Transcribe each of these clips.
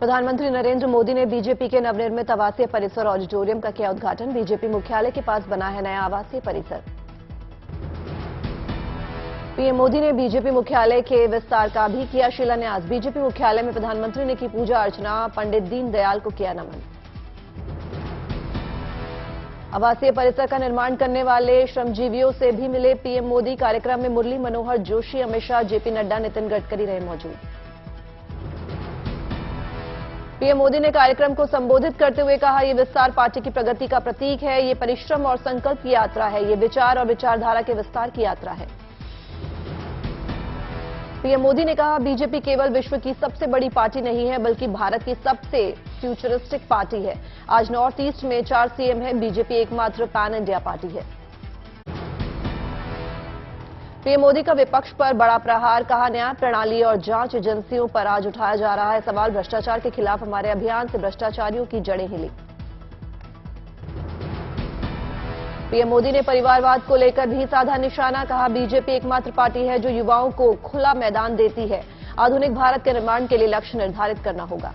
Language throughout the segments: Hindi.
प्रधानमंत्री नरेंद्र मोदी ने बीजेपी के नवनिर्मित आवासीय परिसर ऑडिटोरियम का किया उद्घाटन। बीजेपी मुख्यालय के पास बना है नया आवासीय परिसर। पीएम मोदी ने बीजेपी मुख्यालय के विस्तार का भी किया शिलान्यास। बीजेपी मुख्यालय में प्रधानमंत्री ने की पूजा अर्चना, पंडित दीनदयाल को किया नमन। आवासीय परिसर का निर्माण करने वाले श्रमजीवियों से भी मिले पीएम मोदी। कार्यक्रम में मुरली मनोहर जोशी, अमित शाह, जेपी नड्डा, नितिन गडकरी रहे मौजूद। पीएम मोदी ने कार्यक्रम को संबोधित करते हुए कहा, ये विस्तार पार्टी की प्रगति का प्रतीक है। ये परिश्रम और संकल्प की यात्रा है। ये विचार और विचारधारा के विस्तार की यात्रा है। पीएम मोदी ने कहा, बीजेपी केवल विश्व की सबसे बड़ी पार्टी नहीं है, बल्कि भारत की सबसे फ्यूचरिस्टिक पार्टी है। आज नॉर्थ ईस्ट में 4 सीएम है। बीजेपी एकमात्र पैन इंडिया पार्टी है। पीएम मोदी का विपक्ष पर बड़ा प्रहार। कहा, न्याय प्रणाली और जांच एजेंसियों पर आज उठाया जा रहा है सवाल। भ्रष्टाचार के खिलाफ हमारे अभियान से भ्रष्टाचारियों की जड़ें हिली। पीएम मोदी ने परिवारवाद को लेकर भी साधा निशाना। कहा, बीजेपी एकमात्र पार्टी है जो युवाओं को खुला मैदान देती है। आधुनिक भारत के निर्माण के लिए लक्ष्य निर्धारित करना होगा।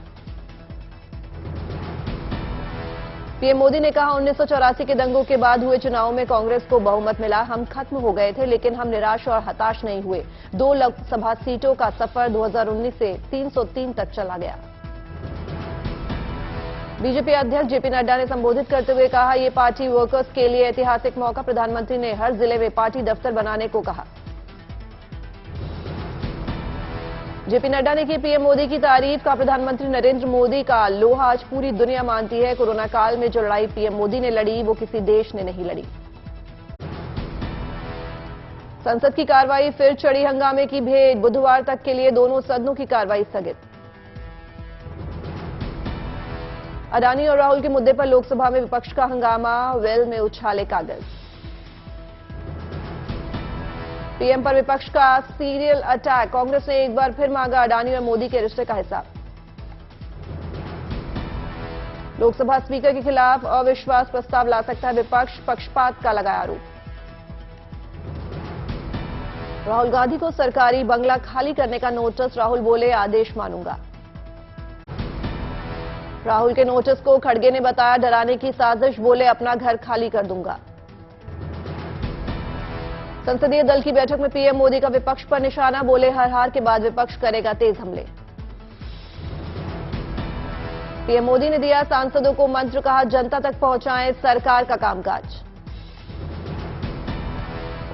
पीएम मोदी ने कहा, 1984 के दंगों के बाद हुए चुनावों में कांग्रेस को बहुमत मिला। हम खत्म हो गए थे, लेकिन हम निराश और हताश नहीं हुए। 2 लोकसभा सीटों का सफर 2019 से 303 तक चला गया। बीजेपी अध्यक्ष जेपी नड्डा ने संबोधित करते हुए कहा, ये पार्टी वर्कर्स के लिए ऐतिहासिक मौका। प्रधानमंत्री ने हर जिले में पार्टी दफ्तर बनाने को कहा। जेपी नड्डा ने की पीएम मोदी की तारीफ। का प्रधानमंत्री नरेंद्र मोदी का लोहा आज पूरी दुनिया मानती है। कोरोना काल में जो लड़ाई पीएम मोदी ने लड़ी, वो किसी देश ने नहीं लड़ी। संसद की कार्रवाई फिर चढ़ी हंगामे की भेंट। बुधवार तक के लिए दोनों सदनों की कार्रवाई स्थगित। अडानी और राहुल के मुद्दे पर लोकसभा में विपक्ष का हंगामा। वेल में उछाले कागज। पीएम पर विपक्ष का सीरियल अटैक। कांग्रेस ने एक बार फिर मांगा अडानी और मोदी के रिश्ते का हिसाब। लोकसभा स्पीकर के खिलाफ अविश्वास प्रस्ताव ला सकता है विपक्ष। पक्षपात का लगाया आरोप। राहुल गांधी को सरकारी बंगला खाली करने का नोटिस। राहुल बोले, आदेश मानूंगा। राहुल के नोटिस को खड़गे ने बताया डराने की साजिश। बोले, अपना घर खाली कर दूंगा। संसदीय दल की बैठक में पीएम मोदी का विपक्ष पर निशाना। बोले, हर हार के बाद विपक्ष करेगा तेज हमले। पीएम मोदी ने दिया सांसदों को मंत्र। कहा, जनता तक पहुंचाएं सरकार का कामकाज।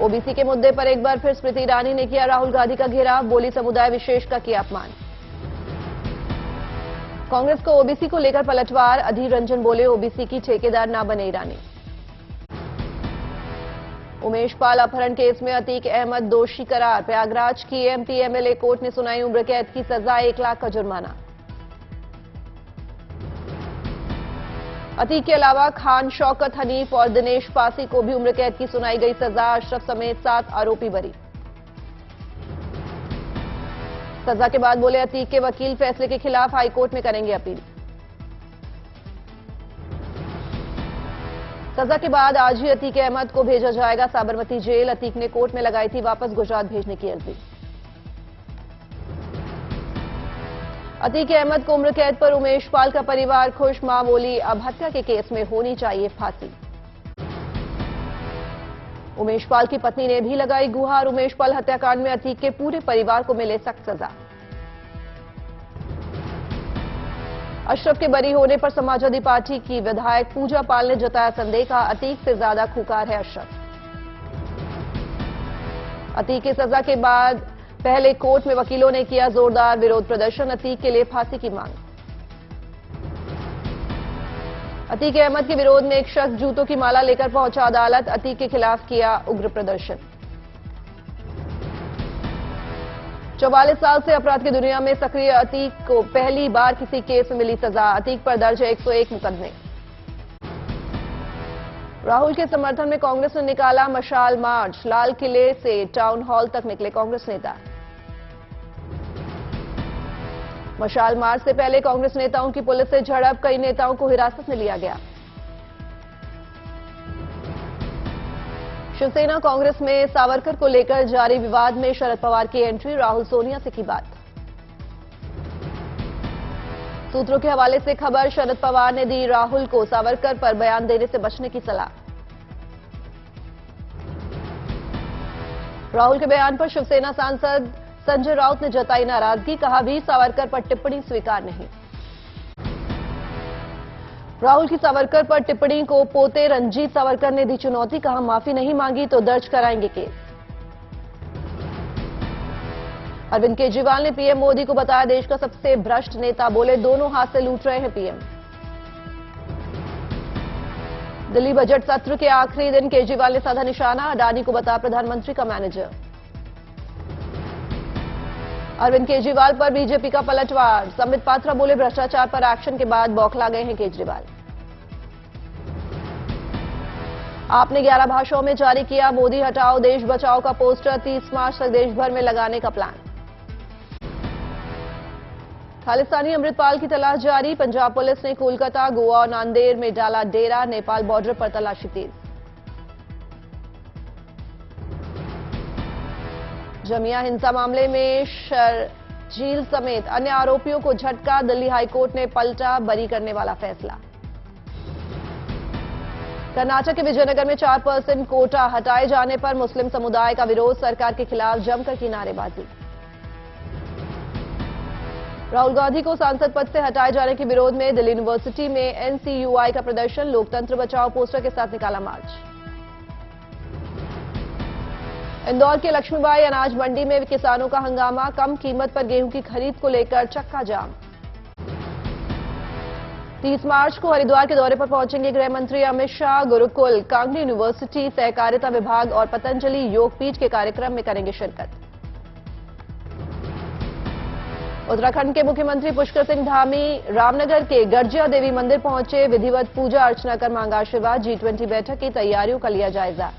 ओबीसी के मुद्दे पर एक बार फिर स्मृति ईरानी ने किया राहुल गांधी का घेराव। बोली, समुदाय विशेष का किया अपमान। कांग्रेस को ओबीसी को लेकर पलटवार। अधीर रंजन बोले, ओबीसी की ठेकेदार ना बने ईरानी। उमेश पाल अपहरण केस में अतीक अहमद दोषी करार। प्रयागराज की एमपी एमएलए कोर्ट ने सुनाई उम्र कैद की सजा, 1 लाख का जुर्माना। अतीक के अलावा खान, शौकत, हनीफ और दिनेश पासी को भी उम्र कैद की सुनाई गई सजा। अशरफ समेत 7 आरोपी बरी। सजा के बाद बोले, अतीक के वकील फैसले के खिलाफ हाईकोर्ट में करेंगे अपील। सजा के बाद आज ही अतीक अहमद को भेजा जाएगा साबरमती जेल। अतीक ने कोर्ट में लगाई थी वापस गुजरात भेजने की अर्जी। अतीक अहमद को उम्र कैद पर उमेश पाल का परिवार खुश। मां बोली, अब हत्या के केस में होनी चाहिए फांसी। उमेश पाल की पत्नी ने भी लगाई गुहार। उमेश पाल हत्याकांड में अतीक के पूरे परिवार को मिले सख्त सजा। अशरफ के बरी होने पर समाजवादी पार्टी की विधायक पूजा पाल ने जताया संदेह। का अतीक से ज्यादा खूंखार है अशरफ। अतीक की सजा के बाद पहले कोर्ट में वकीलों ने किया जोरदार विरोध प्रदर्शन। अतीक के लिए फांसी की मांग। अतीक अहमद के विरोध में एक शख्स जूतों की माला लेकर पहुंचा अदालत। अतीक के खिलाफ किया उग्र प्रदर्शन। 44 साल से अपराध की दुनिया में सक्रिय अतीक को पहली बार किसी केस में मिली सजा। अतीक पर दर्ज है 101 मुकदमे। राहुल के समर्थन में कांग्रेस ने निकाला मशाल मार्च। लाल किले से टाउन हॉल तक निकले कांग्रेस नेता। मशाल मार्च से पहले कांग्रेस नेताओं की पुलिस से झड़प। कई नेताओं को हिरासत में लिया गया। शिवसेना कांग्रेस में सावरकर को लेकर जारी विवाद में शरद पवार की एंट्री। राहुल सोनिया से की बात। सूत्रों के हवाले से खबर, शरद पवार ने दी राहुल को सावरकर पर बयान देने से बचने की सलाह। राहुल के बयान पर शिवसेना सांसद संजय राउत ने जताई नाराजगी, कहा भी सावरकर पर टिप्पणी स्वीकार नहीं। राहुल की सावरकर पर टिप्पणी को पोते रंजीत सावरकर ने दी चुनौती, कहा माफी नहीं मांगी तो दर्ज कराएंगे केस। अरविंद केजरीवाल ने पीएम मोदी को बताया देश का सबसे भ्रष्ट नेता, बोले दोनों हाथ से लूट रहे हैं पीएम। दिल्ली बजट सत्र के आखिरी दिन केजरीवाल ने साधा निशाना, अडानी को बताया प्रधानमंत्री का मैनेजर। अरविंद केजरीवाल पर बीजेपी का पलटवार, संबित पात्रा बोले भ्रष्टाचार पर एक्शन के बाद बौखला गए हैं केजरीवाल। आपने 11 भाषाओं में जारी किया मोदी हटाओ देश बचाओ का पोस्टर, 30 मार्च तक देश भर में लगाने का प्लान। खालिस्तानी अमृतपाल की तलाश जारी, पंजाब पुलिस ने कोलकाता, गोवा और नांदेड़ में डाला डेरा, नेपाल बॉर्डर पर तलाशी तेज। जमिया हिंसा मामले में शर्जील समेत अन्य आरोपियों को झटका, दिल्ली हाईकोर्ट ने पलटा बरी करने वाला फैसला। कर्नाटक के विजयनगर में 4% कोटा हटाए जाने पर मुस्लिम समुदाय का विरोध, सरकार के खिलाफ जमकर की नारेबाजी। राहुल गांधी को सांसद पद से हटाए जाने के विरोध में दिल्ली यूनिवर्सिटी में एनसीयूआई का प्रदर्शन, लोकतंत्र बचाओ पोस्टर के साथ निकाला मार्च। इंदौर के लक्ष्मीबाई अनाज मंडी में किसानों का हंगामा, कम कीमत पर गेहूं की खरीद को लेकर चक्का जाम। 30 मार्च को हरिद्वार के दौरे पर पहुंचेंगे गृह मंत्री अमित शाह, गुरुकुल, कांगड़ी यूनिवर्सिटी, सहकारिता विभाग और पतंजलि योगपीठ के कार्यक्रम में करेंगे शिरकत। उत्तराखंड के मुख्यमंत्री पुष्कर सिंह धामी रामनगर के गर्जिया देवी मंदिर पहुंचे, विधिवत पूजा अर्चना कर मांगा आशीर्वाद, G20 बैठक की तैयारियों का लिया जायजा।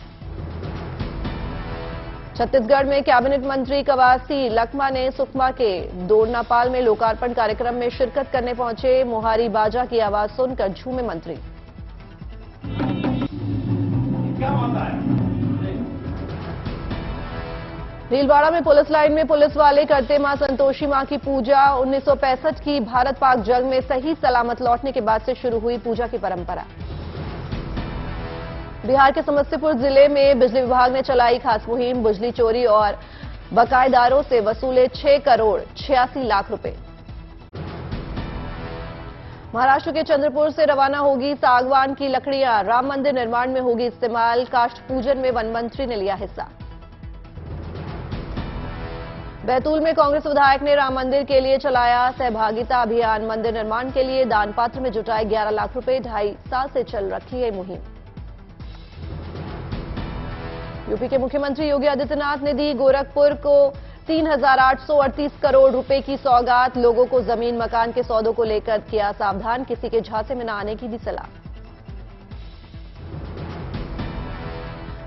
छत्तीसगढ़ में कैबिनेट मंत्री कवासी लखमा ने सुकमा के दोरनापाल में लोकार्पण कार्यक्रम में शिरकत करने पहुंचे, मोहारी बाजा की आवाज सुनकर झूमे मंत्री। भीलवाड़ा में पुलिस लाइन में पुलिस वाले करते मां संतोषी मां की पूजा, 1965 की भारत पाक जंग में सही सलामत लौटने के बाद से शुरू हुई पूजा की परंपरा। बिहार के समस्तीपुर जिले में बिजली विभाग ने चलाई खास मुहिम, बिजली चोरी और बकायेदारों से वसूले 6 करोड़ 86 लाख रुपए। महाराष्ट्र के चंद्रपुर से रवाना होगी सागवान की लकड़ियां, राम मंदिर निर्माण में होगी इस्तेमाल, काष्ठ पूजन में वन मंत्री ने लिया हिस्सा। बैतूल में कांग्रेस विधायक ने राम मंदिर के लिए चलाया सहभागिता अभियान, मंदिर निर्माण के लिए दान पात्र में जुटाए 11 लाख रुपए, 2.5 साल से चल रखी है मुहिम। यूपी के मुख्यमंत्री योगी आदित्यनाथ ने दी गोरखपुर को 3,838 करोड़ रुपए की सौगात, लोगों को जमीन मकान के सौदों को लेकर किया सावधान, किसी के झांसे में न आने की दी सलाह।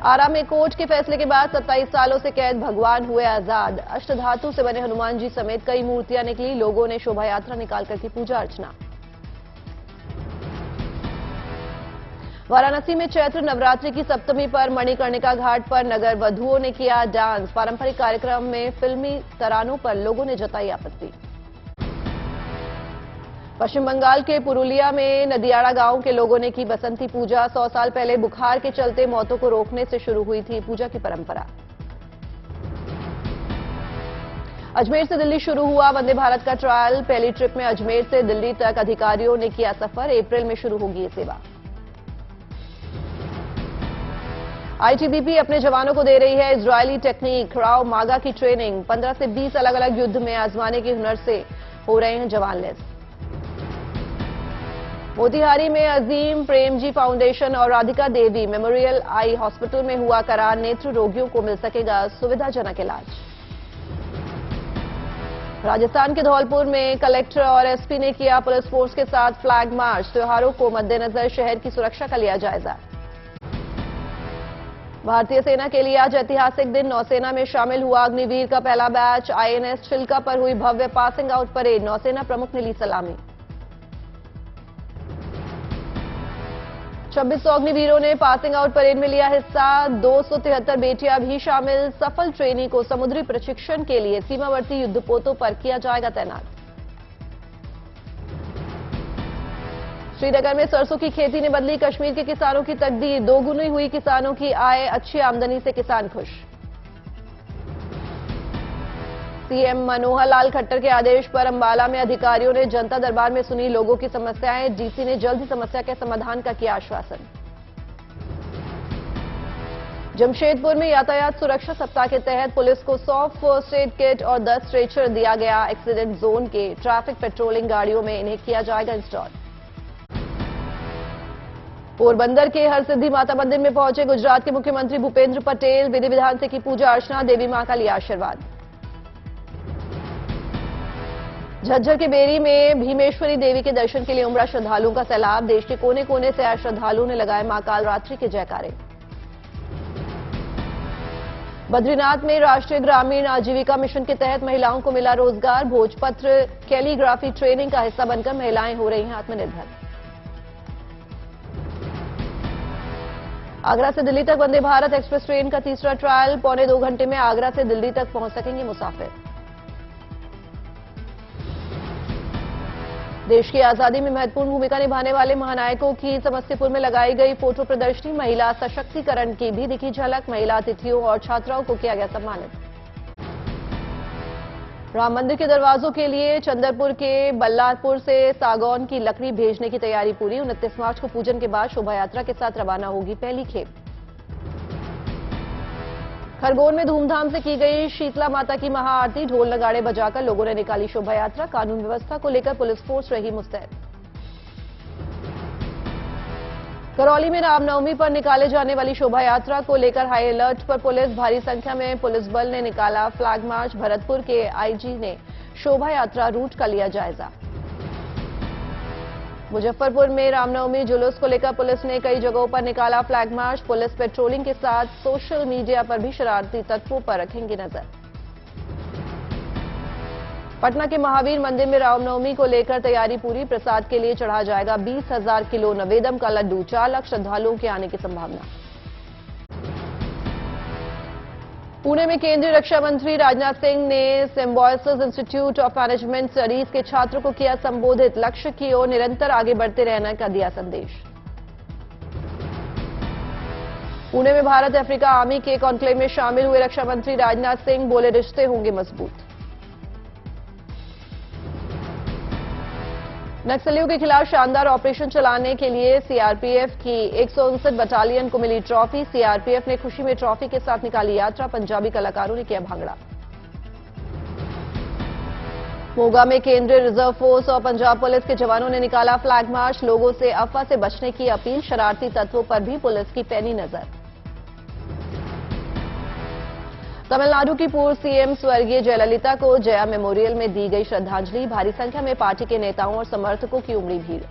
आरा में कोर्ट के फैसले के बाद 27 सालों से कैद भगवान हुए आजाद, अष्टधातु से बने हनुमान जी समेत कई मूर्तियां निकली, लोगों ने शोभा यात्रा निकालकर की पूजा अर्चना। वाराणसी में चैत्र नवरात्रि की सप्तमी पर मणिकर्णिका घाट पर नगर वधुओं ने किया डांस, पारंपरिक कार्यक्रम में फिल्मी तरानों पर लोगों ने जताई आपत्ति। पश्चिम बंगाल के पुरुलिया में नदियाड़ा गांव के लोगों ने की बसंती पूजा, 100 साल पहले बुखार के चलते मौतों को रोकने से शुरू हुई थी पूजा की परंपरा। अजमेर से दिल्ली शुरू हुआ वंदे भारत का ट्रायल, पहली ट्रिप में अजमेर से दिल्ली तक अधिकारियों ने किया सफर, अप्रैल में शुरू होगी ये सेवा। आईटीबीपी अपने जवानों को दे रही है इजरायली टेक्निक, राव मागा की ट्रेनिंग, 15 से 20 अलग अलग युद्ध में आजमाने के हुनर से हो रहे हैं जवान लैस। मोतिहारी में अजीम प्रेमजी फाउंडेशन और Radhika Devi memorial eye hospital में हुआ करार, नेत्र रोगियों को मिल सकेगा सुविधाजनक इलाज। राजस्थान के धौलपुर में कलेक्टर और एसपी ने किया पुलिस फोर्स के साथ फ्लैग मार्च, त्योहारों को मद्देनजर शहर की सुरक्षा का लिया जायजा। भारतीय सेना के लिए आज ऐतिहासिक दिन, नौसेना में शामिल हुआ अग्निवीर का पहला बैच, आईएनएस चिल्का पर हुई भव्य पासिंग आउट परेड, नौसेना प्रमुख ने ली सलामी। 2600 अग्निवीरों ने पासिंग आउट परेड में लिया हिस्सा, 273 बेटियां भी शामिल, सफल ट्रेनी को समुद्री प्रशिक्षण के लिए सीमावर्ती युद्धपोतों पर किया जाएगा तैनात। श्रीनगर में सरसों की खेती ने बदली कश्मीर के किसानों की तकदीर, दोगुनी हुई किसानों की आय, अच्छी आमदनी से किसान खुश। सीएम मनोहर लाल खट्टर के आदेश पर अंबाला में अधिकारियों ने जनता दरबार में सुनी लोगों की समस्याएं, डीसी ने जल्द ही समस्या के समाधान का किया आश्वासन। जमशेदपुर में यातायात सुरक्षा सप्ताह के तहत पुलिस को 100 फर्स्ट एड किट और 10 स्ट्रेचर दिया गया। एक्सीडेंट जोन के ट्रैफिक पेट्रोलिंग गाड़ियों में इन्हें किया जाएगा इंस्टॉल। पोरबंदर के हरसिद्धि माता मंदिर में पहुंचे गुजरात के मुख्यमंत्री भूपेंद्र पटेल, विधि विधान से की पूजा अर्चना, देवी मां का लिया आशीर्वाद। झज्जर के बेरी में भीमेश्वरी देवी के दर्शन के लिए उमड़ा श्रद्धालुओं का सैलाब, देश के कोने कोने से आए श्रद्धालुओं ने लगाए मां कालरात्रि के जयकारे। बद्रीनाथ में राष्ट्रीय ग्रामीण आजीविका मिशन के तहत महिलाओं को मिला रोजगार, भोजपत्र कैलीग्राफी ट्रेनिंग का हिस्सा बनकर महिलाएं हो रही हैं आत्मनिर्भर। आगरा से दिल्ली तक वंदे भारत एक्सप्रेस ट्रेन का तीसरा ट्रायल, 1.25 घंटे में आगरा से दिल्ली तक पहुंच सकेंगे मुसाफिर। देश की आजादी में महत्वपूर्ण भूमिका निभाने वाले महानायकों की समस्तीपुर में लगाई गई फोटो प्रदर्शनी, महिला सशक्तिकरण की भी दिखी झलक, महिला अतिथियों और छात्राओं को किया गया सम्मानित। राम मंदिर के दरवाजों के लिए चंदरपुर के बल्लारपुर से सागौन की लकड़ी भेजने की तैयारी पूरी, 29 मार्च को पूजन के बाद शोभा यात्रा के साथ रवाना होगी पहली खेप। खरगोन में धूमधाम से की गई शीतला माता की महाआरती, ढोल नगाड़े बजाकर लोगों ने निकाली शोभा यात्रा, कानून व्यवस्था को लेकर पुलिस फोर्स रही मुस्तैद। करौली में रामनवमी पर निकाले जाने वाली शोभा यात्रा को लेकर हाई अलर्ट पर पुलिस, भारी संख्या में पुलिस बल ने निकाला फ्लैग मार्च, भरतपुर के आईजी ने शोभा यात्रा रूट का लिया जायजा। मुजफ्फरपुर में रामनवमी जुलूस को लेकर पुलिस ने कई जगहों पर निकाला फ्लैग मार्च, पुलिस पेट्रोलिंग के साथ सोशल मीडिया पर भी शरारती तत्वों पर रखेंगे नजर। पटना के महावीर मंदिर में रामनवमी को लेकर तैयारी पूरी, प्रसाद के लिए चढ़ा जाएगा 20,000 किलो नवेदम का लड्डू, 4 लाख श्रद्धालुओं के आने की संभावना। पुणे में केंद्रीय रक्षा मंत्री राजनाथ सिंह ने symbiosis institute of management studies के छात्रों को किया संबोधित, लक्ष्य की ओर निरंतर आगे बढ़ते रहने का दिया संदेश। पुणे में भारत अफ्रीका आर्मी के कॉन्क्लेव में शामिल हुए रक्षा मंत्री राजनाथ सिंह, बोले रिश्ते होंगे मजबूत। नक्सलियों के खिलाफ शानदार ऑपरेशन चलाने के लिए सीआरपीएफ की 159 बटालियन को मिली ट्रॉफी, सीआरपीएफ ने खुशी में ट्रॉफी के साथ निकाली यात्रा, पंजाबी कलाकारों ने किया भांगड़ा। मोगा में केंद्रीय रिजर्व फोर्स और पंजाब पुलिस के जवानों ने निकाला फ्लैग मार्च, लोगों से अफवाह से बचने की अपील, शरारती तत्वों पर भी पुलिस की पैनी नजर। तमिलनाडु की पूर्व सीएम स्वर्गीय जयललिता को जया मेमोरियल में दी गई श्रद्धांजलि, भारी संख्या में पार्टी के नेताओं और समर्थकों की उमड़ी भीड़।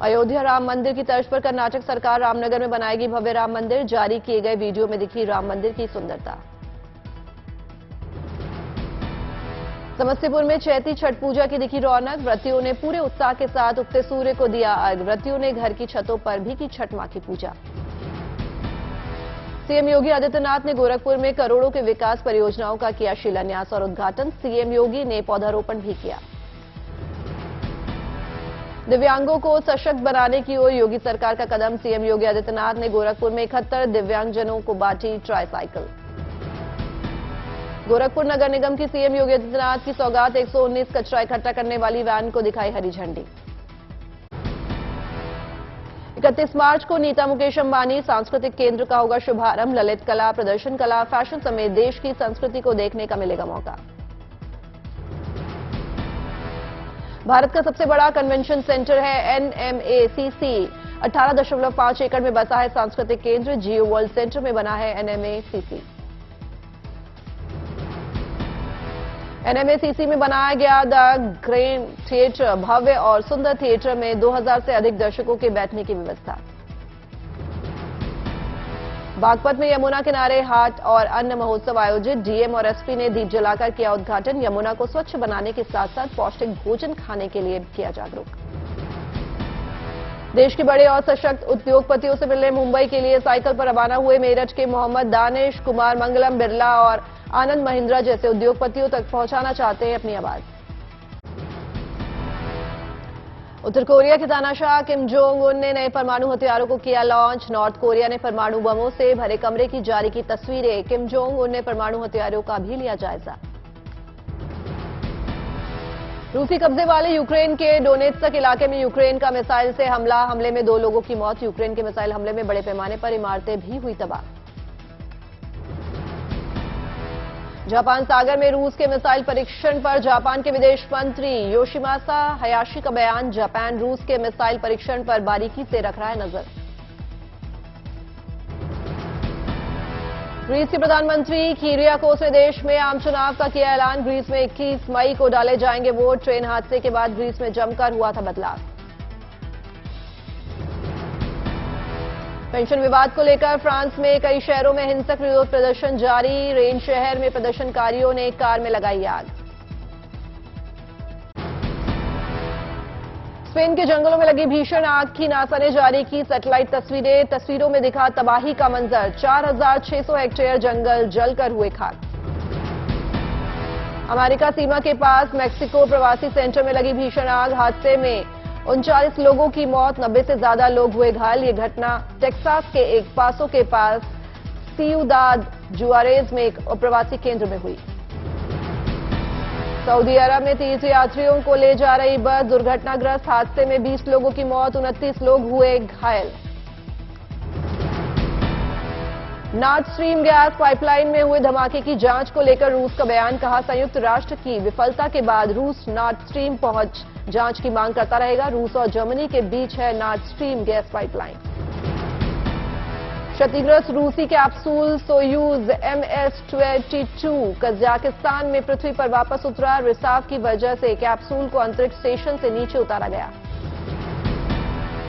अयोध्या राम मंदिर की तर्ज पर कर्नाटक सरकार रामनगर में बनाएगी भव्य राम मंदिर, जारी किए गए वीडियो में दिखी राम मंदिर की सुंदरता। समस्तीपुर में चैती छठ पूजा की दिखी रौनक, व्रतियों ने पूरे उत्साह के साथ उगते सूर्य को दिया अर्घ्य, व्रतियों ने घर की छतों पर भी की छठ मां की पूजा। सीएम योगी आदित्यनाथ ने गोरखपुर में करोड़ों के विकास परियोजनाओं का किया शिलान्यास और उद्घाटन, सीएम योगी ने पौधारोपण भी किया। दिव्यांगों को सशक्त बनाने की ओर योगी सरकार का कदम, सीएम योगी आदित्यनाथ ने गोरखपुर में 71 दिव्यांगजनों को बांटी ट्राईसाइकिल। गोरखपुर नगर निगम की सीएम योगी आदित्यनाथ की सौगात, 119 कचरा इकट्ठा करने वाली वैन को दिखाई हरी झंडी। 31 मार्च को नीता मुकेश अंबानी सांस्कृतिक केंद्र का होगा शुभारंभ, ललित कला, प्रदर्शन कला, फैशन समेत देश की संस्कृति को देखने का मिलेगा मौका। भारत का सबसे बड़ा कन्वेंशन सेंटर है एनएमएसीसी, 18.5 एकड़ में बसा है सांस्कृतिक केंद्र, जियो वर्ल्ड सेंटर में बना है एनएमएसीसी। एनएमएसीसी में बनाया गया द ग्रैंड थिएटर, भव्य और सुंदर थिएटर में 2000 से अधिक दर्शकों के बैठने की व्यवस्था। बागपत में यमुना किनारे हाट और अन्न महोत्सव आयोजित, डीएम और एसपी ने दीप जलाकर किया उद्घाटन, यमुना को स्वच्छ बनाने के साथ साथ पौष्टिक भोजन खाने के लिए किया जागरूक। देश के बड़े और सशक्त उद्योगपतियों से मिलने मुंबई के लिए साइकिल पर रवाना हुए मेरठ के मोहम्मद दानिश, कुमार मंगलम बिरला और आनंद महिंद्रा जैसे उद्योगपतियों तक पहुंचाना चाहते हैं अपनी आवाज। उत्तर कोरिया के तानाशाह किम जोंग उन ने नए परमाणु हथियारों को किया लॉन्च। नॉर्थ कोरिया ने परमाणु बमों से भरे कमरे की जारी की तस्वीरें। किम जोंग उन ने परमाणु हथियारों का भी लिया जायजा। रूसी कब्जे वाले यूक्रेन के डोनेत्स्क इलाके में यूक्रेन का मिसाइल से हमले में 2 लोगों की मौत। यूक्रेन के मिसाइल हमले में बड़े पैमाने पर इमारतें भी हुई तबाह। जापान सागर में रूस के मिसाइल परीक्षण पर जापान के विदेश मंत्री योशिमासा हयाशी का बयान। जापान रूस के मिसाइल परीक्षण पर बारीकी से रख रहा है नजर। ग्रीस के प्रधानमंत्री किरियाकोस ने देश में आम चुनाव का किया ऐलान। ग्रीस में 21 मई को डाले जाएंगे वोट। ट्रेन हादसे के बाद ग्रीस में जमकर हुआ था बदलाव। पेंशन विवाद को लेकर फ्रांस में कई शहरों में हिंसक विरोध प्रदर्शन जारी। रेन शहर में प्रदर्शनकारियों ने एक कार में लगाई आग। स्पेन के जंगलों में लगी भीषण आग की नासा ने जारी की सैटेलाइट तस्वीरें। तस्वीरों में दिखा तबाही का मंजर। 4600 हेक्टेयर जंगल जलकर हुए खाक। अमेरिका सीमा के पास मैक्सिको प्रवासी सेंटर में लगी भीषण आग। हादसे में 39 लोगों की मौत, 90 से ज्यादा लोग हुए घायल। ये घटना टेक्सास के एक पासो के पास सियुदाद जुआरेज में एक प्रवासी केंद्र में हुई। सऊदी अरब में तीर्थयात्रियों को ले जा रही बस दुर्घटनाग्रस्त। हादसे में 20 लोगों की मौत, 29 लोग हुए घायल। नॉर्थ स्ट्रीम गैस पाइपलाइन में हुए धमाके की जांच को लेकर रूस का बयान। कहा, संयुक्त राष्ट्र की विफलता के बाद रूस नॉर्थ स्ट्रीम पहुंच जांच की मांग करता रहेगा। रूस और जर्मनी के बीच है नॉर्थ स्ट्रीम गैस पाइपलाइन। क्षतिग्रस्त रूसी कैप्सूल सोयूज MS-22 कजाकिस्तान में पृथ्वी पर वापस उतरा। रिसाव की वजह से कैप्सूल को अंतरिक्ष स्टेशन से नीचे उतारा गया।